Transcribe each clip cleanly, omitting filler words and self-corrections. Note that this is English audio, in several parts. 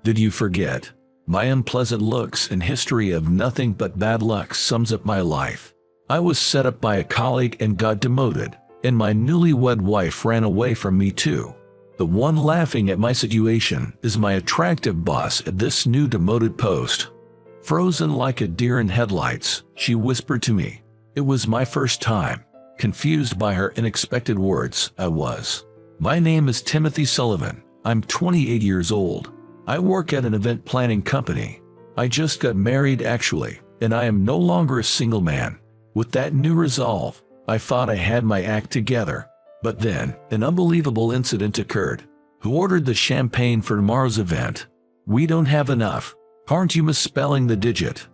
Did you forget? My unpleasant looks and history of nothing but bad luck sums up my life. I was set up by a colleague and got demoted, and my newlywed wife ran away from me too. The one laughing at my situation is my attractive boss at this new demoted post. Frozen like a deer in headlights, she whispered to me. It was my first time. Confused by her unexpected words, I was. My name is Timothy Sullivan. I'm 28 years old. I work at an event planning company. I just got married actually, and I am no longer a single man. With that new resolve, I thought I had my act together. But then, an unbelievable incident occurred. Who ordered the champagne for tomorrow's event? We don't have enough. Aren't you misspelling the digit?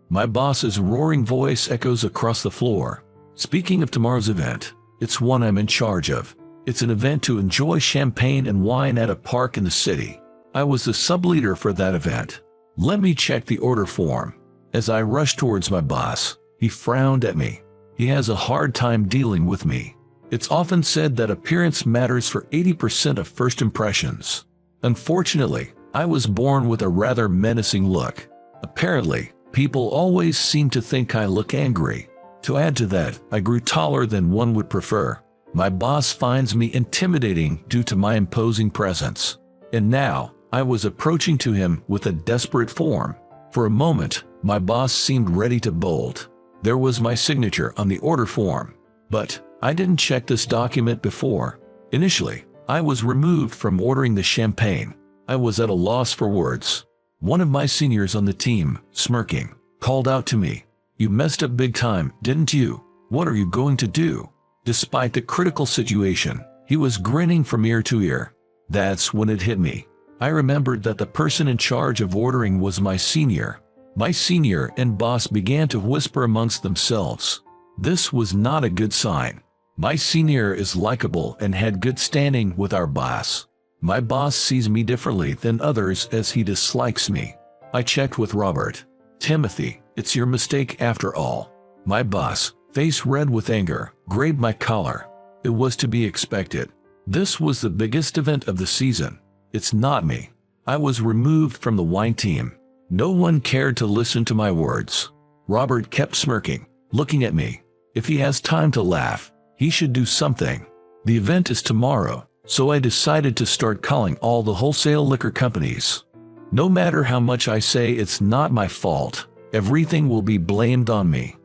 My boss's roaring voice echoes across the floor. Speaking of tomorrow's event, it's one I'm in charge of. It's an event to enjoy champagne and wine at a park in the city. I was the sub-leader for that event. Let me check the order form. As I rushed towards my boss, he frowned at me. He has a hard time dealing with me. It's often said that appearance matters for 80% of first impressions. Unfortunately, I was born with a rather menacing look. Apparently, people always seem to think I look angry. To add to that, I grew taller than one would prefer. My boss finds me intimidating due to my imposing presence. And now, I was approaching to him with a desperate form. For a moment, my boss seemed ready to bolt. There was my signature on the order form. But I didn't check this document before. Initially, I was removed from ordering the champagne. I was at a loss for words. One of my seniors on the team, smirking, called out to me, "You messed up big time, didn't you? What are you going to do?" Despite the critical situation, he was grinning from ear to ear. That's when it hit me. I remembered that the person in charge of ordering was my senior. My senior and boss began to whisper amongst themselves. This was not a good sign. My senior is likable and had good standing with our boss. My boss sees me differently than others as he dislikes me. I checked with Robert. "Timothy, it's your mistake after all." My boss, face red with anger, grabbed my collar. It was to be expected. This was the biggest event of the season. It's not me. I was removed from the wine team. No one cared to listen to my words. Robert kept smirking, looking at me. If he has time to laugh, he should do something. The event is tomorrow, so I decided to start calling all the wholesale liquor companies. No matter how much I say it's not my fault, everything will be blamed on me.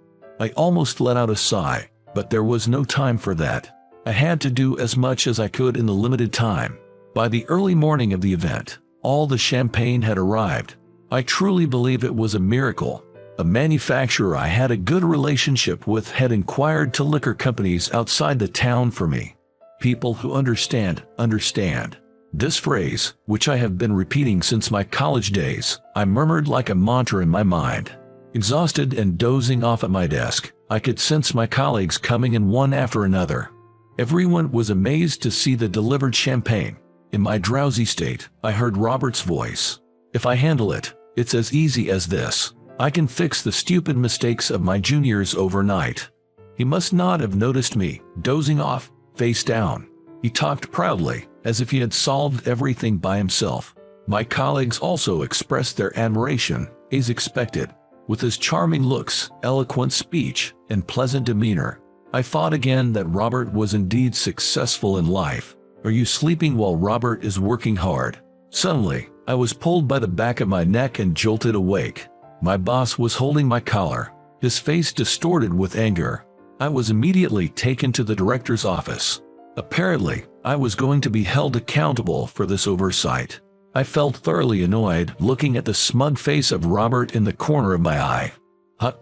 I almost let out a sigh, but there was no time for that. I had to do as much as I could in the limited time. By the early morning of the event, all the champagne had arrived. I truly believe it was a miracle. A manufacturer I had a good relationship with had inquired to liquor companies outside the town for me. People who understand, understand. This phrase, which I have been repeating since my college days, I murmured like a mantra in my mind. Exhausted and dozing off at my desk, I could sense my colleagues coming in one after another. Everyone was amazed to see the delivered champagne. In my drowsy state, I heard Robert's voice. "If I handle it, it's as easy as this. I can fix the stupid mistakes of my juniors overnight." He must not have noticed me, dozing off, face down. He talked proudly, as if he had solved everything by himself. My colleagues also expressed their admiration, as expected. With his charming looks, eloquent speech, and pleasant demeanor, I thought again that Robert was indeed successful in life. Are you sleeping while Robert is working hard? Suddenly, I was pulled by the back of my neck and jolted awake. My boss was holding my collar, his face distorted with anger. I was immediately taken to the director's office. Apparently, I was going to be held accountable for this oversight. I felt thoroughly annoyed looking at the smug face of Robert in the corner of my eye.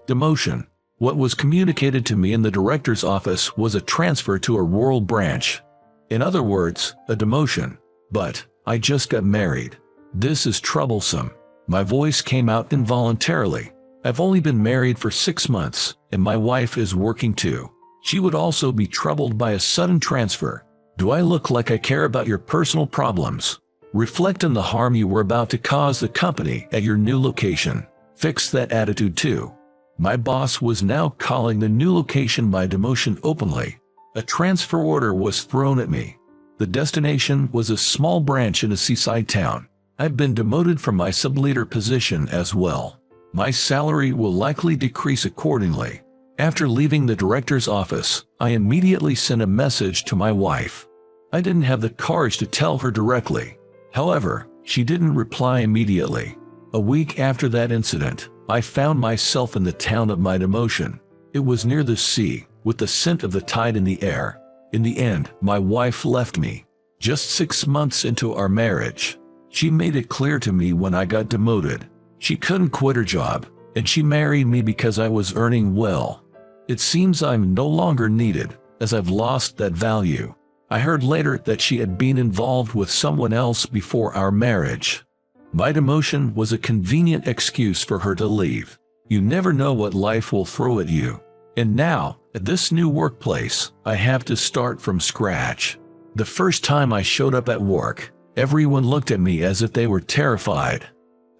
Demotion. What was communicated to me in the director's office was a transfer to a rural branch. In other words, a demotion. But I just got married. This is troublesome. My voice came out involuntarily. I've only been married for 6 months, and my wife is working too. She would also be troubled by a sudden transfer. Do I look like I care about your personal problems? Reflect on the harm you were about to cause the company at your new location. Fix that attitude too. My boss was now calling the new location my demotion openly. A transfer order was thrown at me. The destination was a small branch in a seaside town. I've been demoted from my sub-leader position as well. My salary will likely decrease accordingly. After leaving the director's office, I immediately sent a message to my wife. I didn't have the courage to tell her directly. However, she didn't reply immediately. A week after that incident, I found myself in the town of my demotion. It was near the sea, with the scent of the tide in the air. In the end, my wife left me. Just 6 months into our marriage, she made it clear to me when I got demoted. She couldn't quit her job, and she married me because I was earning well. It seems I'm no longer needed, as I've lost that value. I heard later that she had been involved with someone else before our marriage. My demotion was a convenient excuse for her to leave. You never know what life will throw at you. And now, at this new workplace, I have to start from scratch. The first time I showed up at work, everyone looked at me as if they were terrified.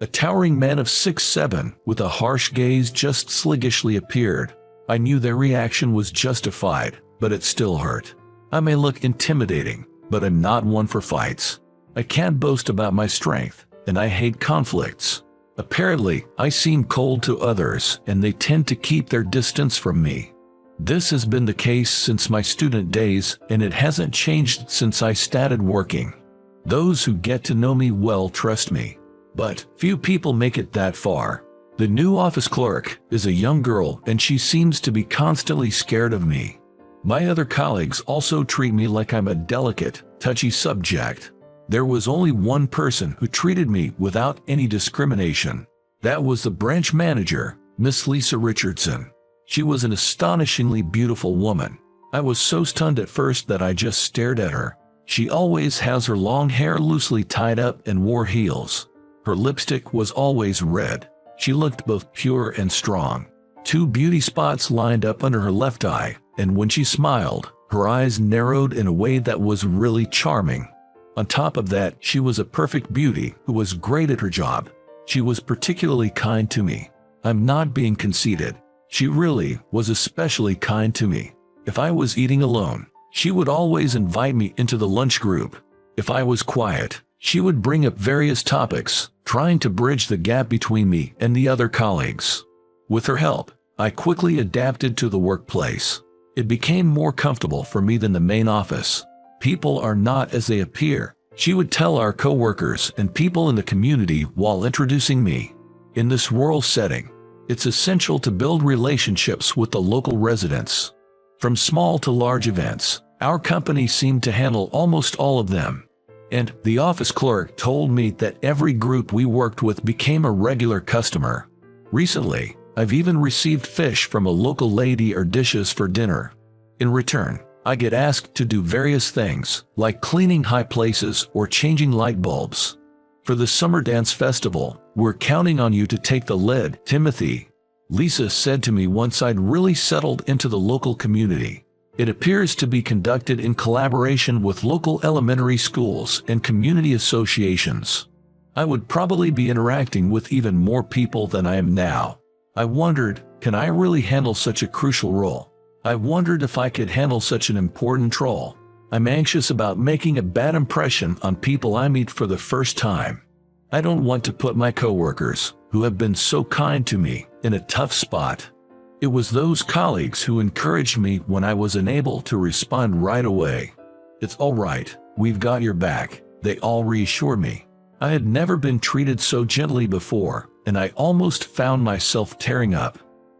A towering man of 6'7", with a harsh gaze just sluggishly appeared. I knew their reaction was justified, but it still hurt. I may look intimidating, but I'm not one for fights. I can't boast about my strength, and I hate conflicts. Apparently, I seem cold to others, and they tend to keep their distance from me. This has been the case since my student days, and it hasn't changed since I started working. Those who get to know me well trust me, but few people make it that far. The new office clerk is a young girl, and she seems to be constantly scared of me. My other colleagues also treat me like I'm a delicate, touchy subject. There was only one person who treated me without any discrimination. That was the branch manager, Miss Lisa Richardson. She was an astonishingly beautiful woman. I was so stunned at first that I just stared at her. She always has her long hair loosely tied up and wore heels. Her lipstick was always red. She looked both pure and strong. 2 beauty spots lined up under her left eye, and when she smiled, her eyes narrowed in a way that was really charming. On top of that, she was a perfect beauty who was great at her job. She was particularly kind to me. I'm not being conceited. She really was especially kind to me. If I was eating alone, she would always invite me into the lunch group. If I was quiet, she would bring up various topics, trying to bridge the gap between me and the other colleagues. With her help, I quickly adapted to the workplace. It became more comfortable for me than the main office. People are not as they appear, she would tell our coworkers and people in the community while introducing me. In this rural setting, it's essential to build relationships with the local residents. From small to large events, our company seemed to handle almost all of them. And the office clerk told me that every group we worked with became a regular customer. Recently, I've even received fish from a local lady or dishes for dinner. In return, I get asked to do various things, like cleaning high places or changing light bulbs. For the summer dance festival, we're counting on you to take the lead, Timothy. Lisa said to me once I'd really settled into the local community. It appears to be conducted in collaboration with local elementary schools and community associations. I would probably be interacting with even more people than I am now. I wondered, can I really handle such a crucial role? I wondered if I could handle such an important role. I'm anxious about making a bad impression on people I meet for the first time. I don't want to put my coworkers, who have been so kind to me, in a tough spot. It was those colleagues who encouraged me when I was unable to respond right away. It's all right, we've got your back, they all reassured me. I had never been treated so gently before, and I almost found myself tearing up.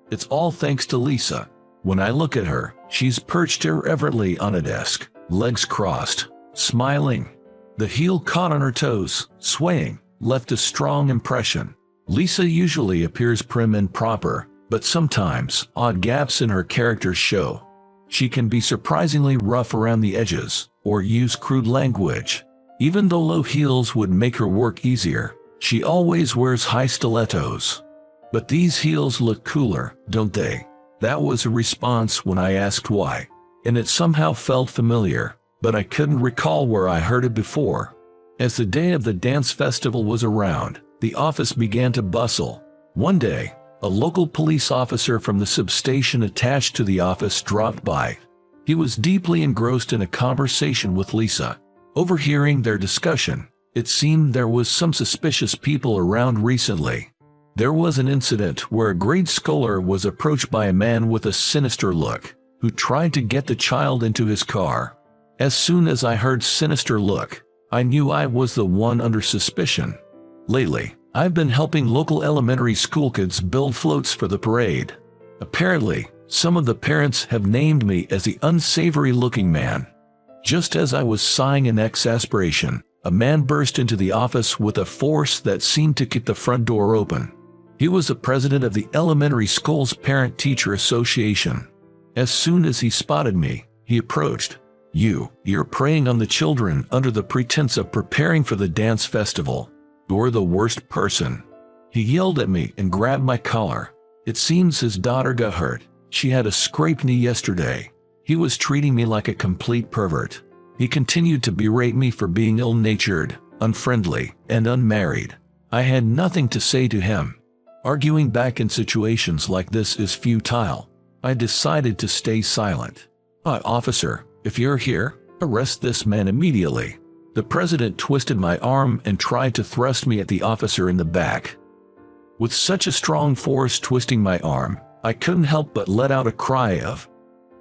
It's all thanks to Lisa. When I look at her, she's perched irreverently on a desk, legs crossed, smiling. The heel caught on her toes, swaying, left a strong impression. Lisa usually appears prim and proper, but sometimes odd gaps in her character show. She can be surprisingly rough around the edges, or use crude language. Even though low heels would make her work easier, she always wears high stilettos. But these heels look cooler, don't they? That was a response when I asked why, and it somehow felt familiar, but I couldn't recall where I heard it before. As the day of the dance festival was around, the office began to bustle. One day, a local police officer from the substation attached to the office dropped by. He was deeply engrossed in a conversation with Lisa. Overhearing their discussion, It seemed there was some suspicious people around recently. There was an incident where a grade schooler was approached by a man with a sinister look, who tried to get the child into his car. As soon as I heard sinister look, I knew I was the one under suspicion. Lately, I've been helping local elementary school kids build floats for the parade. Apparently, some of the parents have named me as the unsavory-looking man. Just as I was sighing in exasperation, a man burst into the office with a force that seemed to kick the front door open. He was the president of the elementary school's parent-teacher association. As soon as he spotted me, he approached. You're preying on the children under the pretense of preparing for the dance festival. You're the worst person. He yelled at me and grabbed my collar. It seems his daughter got hurt. She had a scraped knee yesterday. He was treating me like a complete pervert. He continued to berate me for being ill-natured, unfriendly, and unmarried. I had nothing to say to him. Arguing back in situations like this is futile. I decided to stay silent. Officer, if you're here, arrest this man immediately. The president twisted my arm and tried to thrust me at the officer in the back. With such a strong force twisting my arm, I couldn't help but let out a cry of,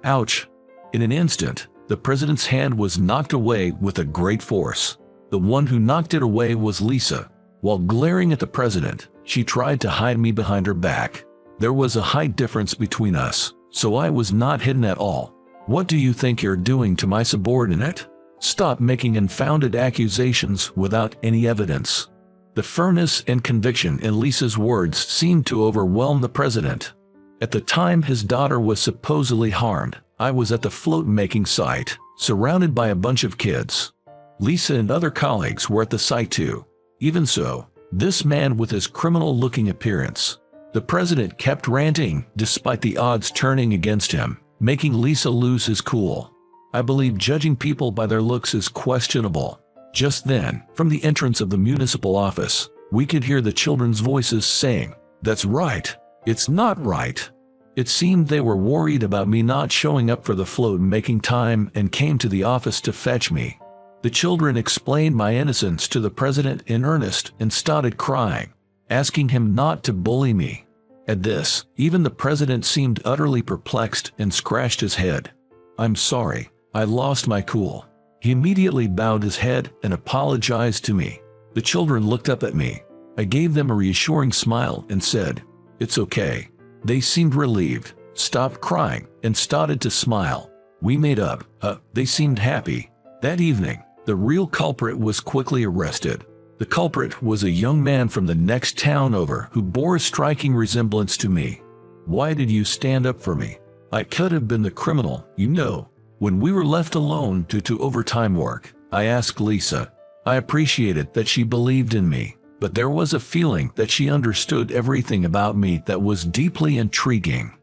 "Ouch!" In an instant, the president's hand was knocked away with a great force. The one who knocked it away was Lisa. While glaring at the president, she tried to hide me behind her back. There was a height difference between us, so I was not hidden at all. "What do you think you're doing to my subordinate? Stop making unfounded accusations without any evidence." The firmness and conviction in Lisa's words seemed to overwhelm the president. At the time his daughter was supposedly harmed, I was at the float-making site, surrounded by a bunch of kids. Lisa and other colleagues were at the site too. Even so, this man with his criminal-looking appearance. The president kept ranting, despite the odds turning against him, making Lisa lose his cool. I believe judging people by their looks is questionable. Just then, from the entrance of the municipal office, we could hear the children's voices saying, "That's right. It's not right." It seemed they were worried about me not showing up for the float-making time and came to the office to fetch me. The children explained my innocence to the president in earnest and started crying, asking him not to bully me. At this, even the president seemed utterly perplexed and scratched his head. "I'm sorry, I lost my cool." He immediately bowed his head and apologized to me. The children looked up at me. I gave them a reassuring smile and said, "It's okay." They seemed relieved, stopped crying, and started to smile. We made up. They seemed happy. That evening, the real culprit was quickly arrested. The culprit was a young man from the next town over who bore a striking resemblance to me. "Why did you stand up for me? I could have been the criminal, you know." When we were left alone due to overtime work, I asked Lisa. I appreciated that she believed in me, but there was a feeling that she understood everything about me that was deeply intriguing.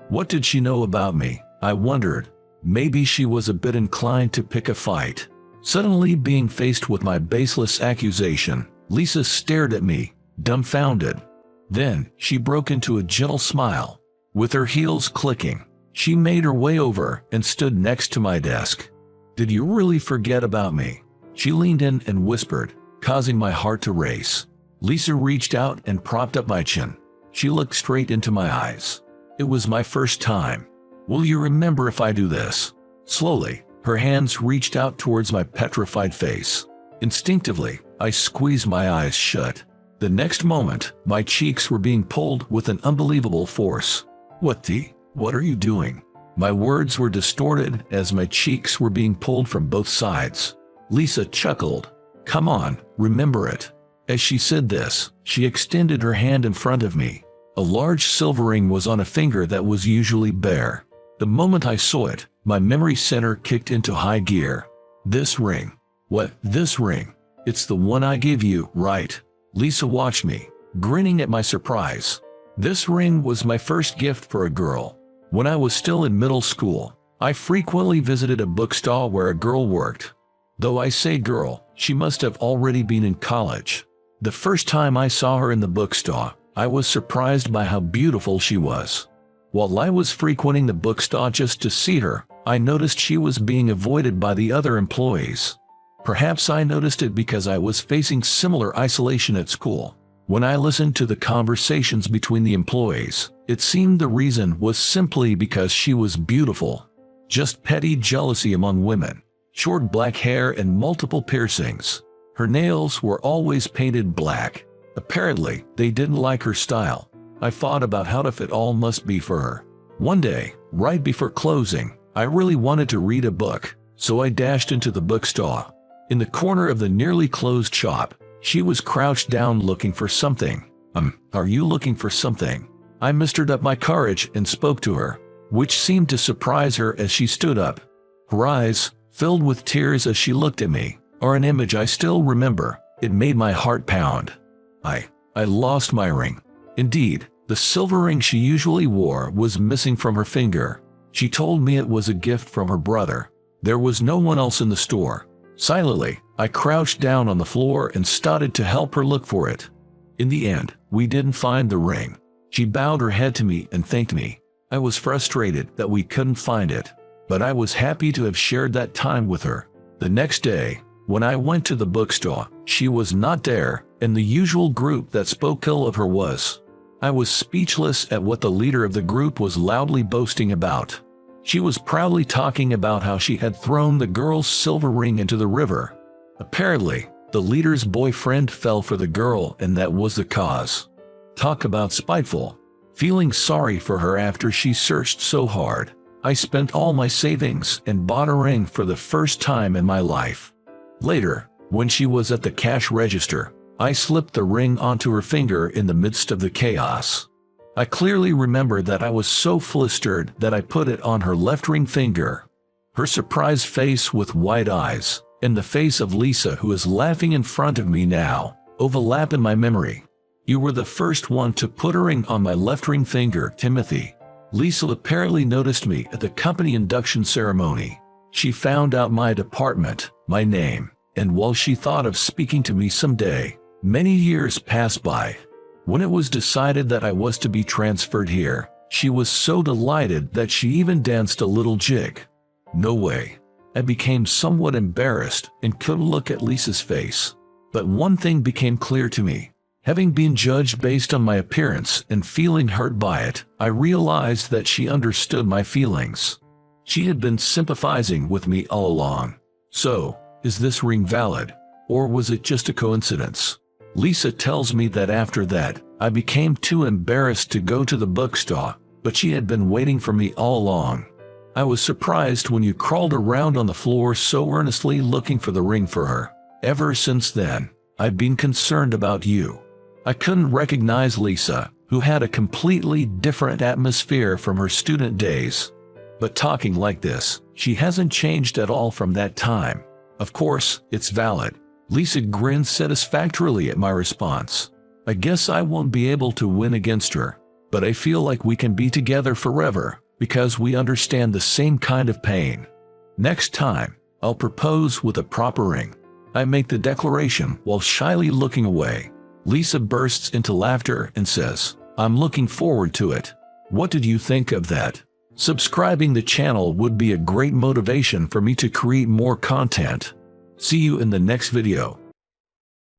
What did she know about me? I wondered. Maybe she was a bit inclined to pick a fight. Suddenly being faced with my baseless accusation, Lisa stared at me, dumbfounded. Then, she broke into a gentle smile. With her heels clicking, she made her way over and stood next to my desk. "Did you really forget about me?" She leaned in and whispered, causing my heart to race. Lisa reached out and propped up my chin. She looked straight into my eyes. It was my first time. "Will you remember if I do this?" Slowly, her hands reached out towards my petrified face. Instinctively, I squeezed my eyes shut. The next moment, my cheeks were being pulled with an unbelievable force. What are you doing?" My words were distorted as my cheeks were being pulled from both sides. Lisa chuckled. "Come on, remember it." As she said this, she extended her hand in front of me. A large silver ring was on a finger that was usually bare. The moment I saw it, my memory center kicked into high gear. "This ring." "What, this ring? It's the one I gave you, right?" Lisa watched me, grinning at my surprise. This ring was my first gift for a girl. When I was still in middle school, I frequently visited a bookstore where a girl worked. Though I say girl, she must have already been in college. The first time I saw her in the bookstore, I was surprised by how beautiful she was. While I was frequenting the bookstore just to see her, I noticed she was being avoided by the other employees. Perhaps I noticed it because I was facing similar isolation at school. When I listened to the conversations between the employees, it seemed the reason was simply because she was beautiful. Just petty jealousy among women. Short black hair and multiple piercings. Her nails were always painted black. Apparently, they didn't like her style. I thought about how tough it all must be for her. One day, right before closing, I really wanted to read a book, so I dashed into the bookstore. In the corner of the nearly closed shop, she was crouched down looking for something. Are you looking for something? I mustered up my courage and spoke to her, which seemed to surprise her as she stood up. Her eyes, filled with tears as she looked at me, are an image I still remember. It made my heart pound. I lost my ring. Indeed, the silver ring she usually wore was missing from her finger. She told me it was a gift from her brother. There was no one else in the store. Silently, I crouched down on the floor and started to help her look for it. In the end, we didn't find the ring. She bowed her head to me and thanked me. I was frustrated that we couldn't find it, but I was happy to have shared that time with her. The next day, when I went to the bookstore, she was not there, and the usual group that spoke ill of her was. I was speechless at what the leader of the group was loudly boasting about. She was proudly talking about how she had thrown the girl's silver ring into the river. Apparently, the leader's boyfriend fell for the girl and that was the cause. Talk about spiteful. Feeling sorry for her after she searched so hard, I spent all my savings and bought a ring for the first time in my life. Later, when she was at the cash register, I slipped the ring onto her finger in the midst of the chaos. I clearly remember that I was so flustered that I put it on her left ring finger. Her surprised face with wide eyes, and the face of Lisa who is laughing in front of me now, overlap in my memory. You were the first one to put a ring on my left ring finger, Timothy. Lisa apparently noticed me at the company induction ceremony. She found out my department, my name, and while she thought of speaking to me someday, many years passed by. When it was decided that I was to be transferred here, she was so delighted that she even danced a little jig. No way. I became somewhat embarrassed and couldn't look at Lisa's face. But one thing became clear to me. Having been judged based on my appearance and feeling hurt by it, I realized that she understood my feelings. She had been sympathizing with me all along. So, is this ring valid? Or was it just a coincidence? Lisa tells me that after that, I became too embarrassed to go to the bookstore, but she had been waiting for me all along. I was surprised when you crawled around on the floor so earnestly looking for the ring for her. Ever since then, I've been concerned about you. I couldn't recognize Lisa, who had a completely different atmosphere from her student days. But talking like this, she hasn't changed at all from that time. Of course, it's valid. Lisa grinned satisfactorily at my response. I guess I won't be able to win against her, but I feel like we can be together forever because we understand the same kind of pain. Next time, I'll propose with a proper ring. I make the declaration while shyly looking away. Lisa bursts into laughter and says, "I'm looking forward to it." What did you think of that? Subscribing the channel would be a great motivation for me to create more content. See you in the next video.